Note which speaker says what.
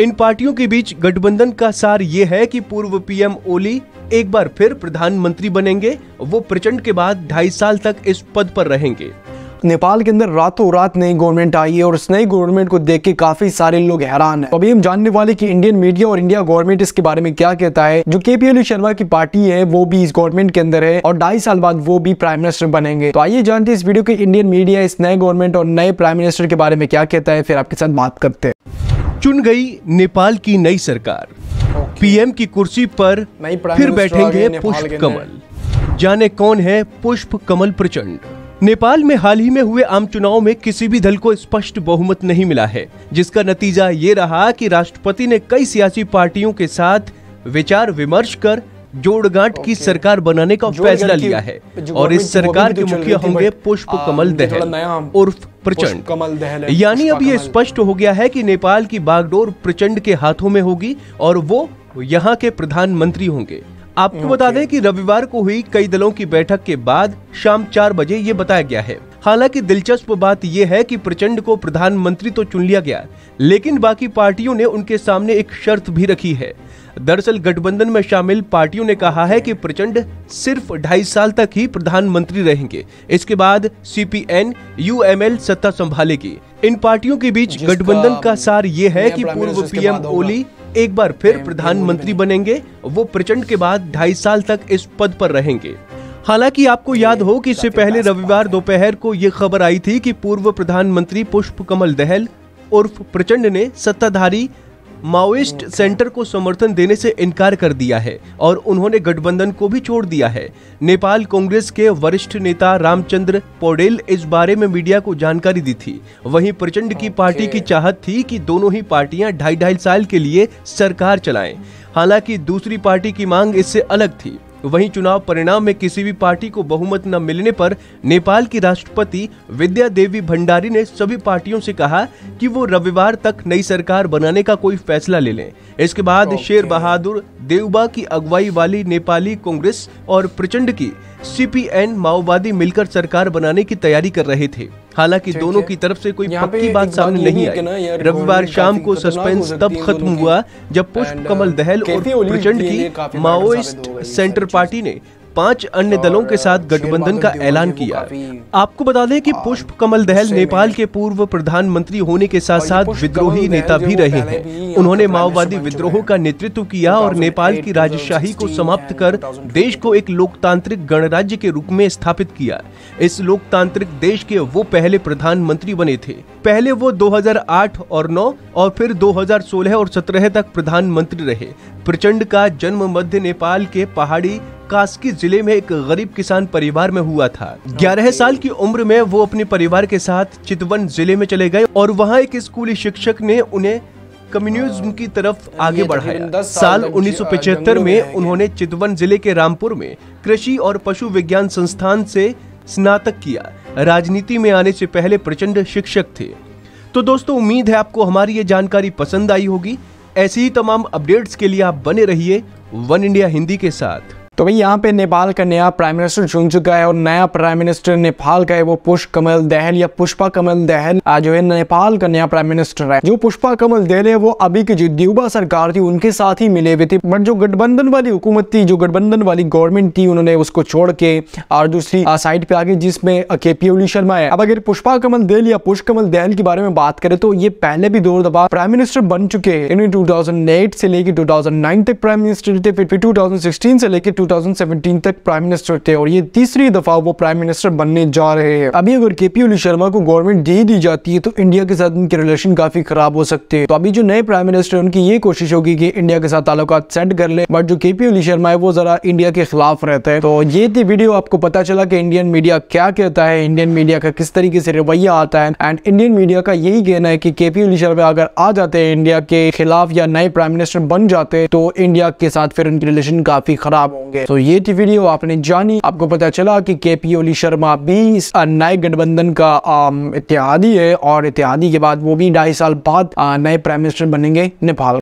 Speaker 1: इन पार्टियों के बीच गठबंधन का सार ये है कि पूर्व पीएम ओली एक बार फिर प्रधानमंत्री बनेंगे। वो प्रचंड के बाद 2.5 साल तक इस पद पर रहेंगे।
Speaker 2: नेपाल के अंदर रातों रात नई गवर्नमेंट आई है और इस नई गवर्नमेंट को देख के काफी सारे लोग हैरान हैं। तो अभी हम जानने वाले कि इंडियन मीडिया और इंडिया गवर्नमेंट इसके बारे में क्या कहता है। जो केपी ओली शर्मा की पार्टी है वो भी इस गवर्नमेंट के अंदर है और 2.5 साल बाद वो भी प्राइम मिनिस्टर बनेंगे। तो आइए जानते हैं इस वीडियो के इंडियन मीडिया इस नए गवर्नमेंट और नए प्राइम मिनिस्टर के बारे में क्या कहता है, फिर आपके साथ बात करते हैं।
Speaker 1: चुन गई नेपाल की नई सरकार, पीएम की कुर्सी पर फिर बैठेंगे पुष्प कमल। जाने कौन है पुष्प कमल प्रचंड। नेपाल में हाल ही में हुए आम चुनाव में किसी भी दल को स्पष्ट बहुमत नहीं मिला है, जिसका नतीजा ये रहा कि राष्ट्रपति ने कई सियासी पार्टियों के साथ विचार विमर्श कर जोड़गांठ की सरकार बनाने का फैसला लिया है और इस सरकार के मुखिया होंगे पुष्प कमल दहल उर्फ प्रचंड। यानी अब ये स्पष्ट हो गया है कि नेपाल की बागडोर प्रचंड के हाथों में होगी और वो यहाँ के प्रधानमंत्री होंगे। आपको बता दें कि रविवार को हुई कई दलों की बैठक के बाद शाम 4 बजे ये बताया गया है। हालांकि दिलचस्प बात यह है कि प्रचंड को प्रधानमंत्री तो चुन लिया गया, लेकिन बाकी पार्टियों ने उनके सामने एक शर्त भी रखी है। दरअसल गठबंधन में शामिल पार्टियों ने कहा है कि प्रचंड सिर्फ 2.5 साल तक ही प्रधानमंत्री रहेंगे। इसके बाद सीपीएन यूएमएल सत्ता संभालेगी। इन पार्टियों के बीच गठबंधन का सार ये है कि पूर्व पीएम ओली एक बार फिर प्रधानमंत्री बनेंगे। वो प्रचंड के बाद 2.5 साल तक इस पद पर रहेंगे। हालांकि आपको याद हो कि इससे पहले रविवार दोपहर को ये खबर आई थी कि पूर्व प्रधानमंत्री पुष्प कमल दहल उर्फ प्रचंड ने सत्ताधारी माओइस्ट सेंटर को समर्थन देने से इनकार कर दिया है और उन्होंने गठबंधन को भी छोड़ दिया है। नेपाल कांग्रेस के वरिष्ठ नेता रामचंद्र पौडेल इस बारे में मीडिया को जानकारी दी थी। वहीं प्रचंड की पार्टी की चाहत थी कि दोनों ही पार्टियां 2.5 साल के लिए सरकार चलाएं। हालांकि दूसरी पार्टी की मांग इससे अलग थी। वहीं चुनाव परिणाम में किसी भी पार्टी को बहुमत न मिलने पर नेपाल की राष्ट्रपति विद्या देवी भंडारी ने सभी पार्टियों से कहा कि वो रविवार तक नई सरकार बनाने का कोई फैसला ले लें। इसके बाद शेर बहादुर देउबा की अगुवाई वाली नेपाली कांग्रेस और प्रचंड की सीपीएन माओवादी मिलकर सरकार बनाने की तैयारी कर रहे थे। हालांकि दोनों की तरफ से कोई पक्की बात सामने नहीं आई। रविवार शाम को सस्पेंस तब खत्म हुआ जब पुष्प कमल दहल और प्रचंड की माओइस्ट सेंटर पार्टी ने 5 अन्य दलों के साथ गठबंधन का ऐलान किया। आपको बता दें कि पुष्प कमल दहल नेपाल के पूर्व प्रधानमंत्री होने के साथ साथ विद्रोही नेता भी रहे हैं। उन्होंने माओवादी विद्रोह का नेतृत्व किया और नेपाल की राजशाही को समाप्त कर देश को एक लोकतांत्रिक गणराज्य के रूप में स्थापित किया। इस लोकतांत्रिक देश के वो पहले प्रधानमंत्री बने थे। पहले वो 2008 और 9 और फिर 2016 और 17 तक प्रधानमंत्री रहे। प्रचंड का जन्म मध्य नेपाल के पहाड़ी कास्की जिले में एक गरीब किसान परिवार में हुआ था। 11 साल की उम्र में वो अपने परिवार के साथ चितवन जिले में चले गए और वहाँ एक स्कूली शिक्षक ने उन्हें कम्युनिज्म की तरफ आगे बढ़ाया। साल 1975 में उन्होंने चितवन जिले के रामपुर में कृषि और पशु विज्ञान संस्थान से स्नातक किया। राजनीति में आने से पहले प्रचंड शिक्षक थे। तो दोस्तों, उम्मीद है आपको हमारी ये जानकारी पसंद आई होगी। ऐसी ही तमाम अपडेट्स के लिए आप बने रहिए वन इंडिया हिंदी के साथ।
Speaker 2: तो भाई यहाँ पे नेपाल का नया प्राइम मिनिस्टर चुन चुका है और नया प्राइम मिनिस्टर नेपाल का है वो पुष्प कमल दहल या पुष्पा कमल दहल जो है नेपाल का नया प्राइम मिनिस्टर है। जो पुष्पा कमल दहल है वो अभी की जो देउबा सरकार थी उनके साथ ही मिले हुए थे, बट जो गठबंधन वाली हुकूमत थी, जो गठबंधन वाली गवर्नमेंट थी, उन्होंने उसको छोड़ के और दूसरी साइड पे आगे जिसमें केपी ओली शर्मा है। अब अगर पुष्पा कमल दहल या पुष्प कमल दहल के बारे में बात करें तो ये पहले भी 2 दफा प्राइम मिनिस्टर बन चुके हैं। इन्हें 2008 से लेकर 2009 तक प्राइम मिनिस्टर थे, फिर 2016 से लेकर 2017 तक प्राइम मिनिस्टर थे और ये तीसरी दफा वो प्राइम मिनिस्टर बनने जा रहे हैं। अभी अगर केपी ओली शर्मा को गवर्नमेंट दे दी जाती है तो इंडिया के साथ इनके रिलेशन काफी खराब हो सकते हैं। तो अभी जो नए प्राइम मिनिस्टर उनकी ये कोशिश होगी कि इंडिया के साथ ताल्लुकात सेट कर ले, बट जो केपी ओली शर्मा है वो जरा इंडिया के खिलाफ रहता है। तो ये थी वीडियो, आपको पता चला कि इंडियन मीडिया क्या कहता है, इंडियन मीडिया का किस तरीके से रवैया आता है। एंड इंडियन मीडिया का यही कहना है कि केपी ओली शर्मा अगर आ जाते हैं इंडिया के खिलाफ या नए प्राइम मिनिस्टर बन जाते तो इंडिया के साथ फिर उनके रिलेशन काफी खराब होंगे। तो ये थी वीडियो, आपने जानी, आपको पता चला कि केपी ओली शर्मा भी नए गठबंधन का इत्तेहादी है और इत्तेहादी के बाद वो भी 2.5 साल बाद नए प्राइम मिनिस्टर बनेंगे नेपाल।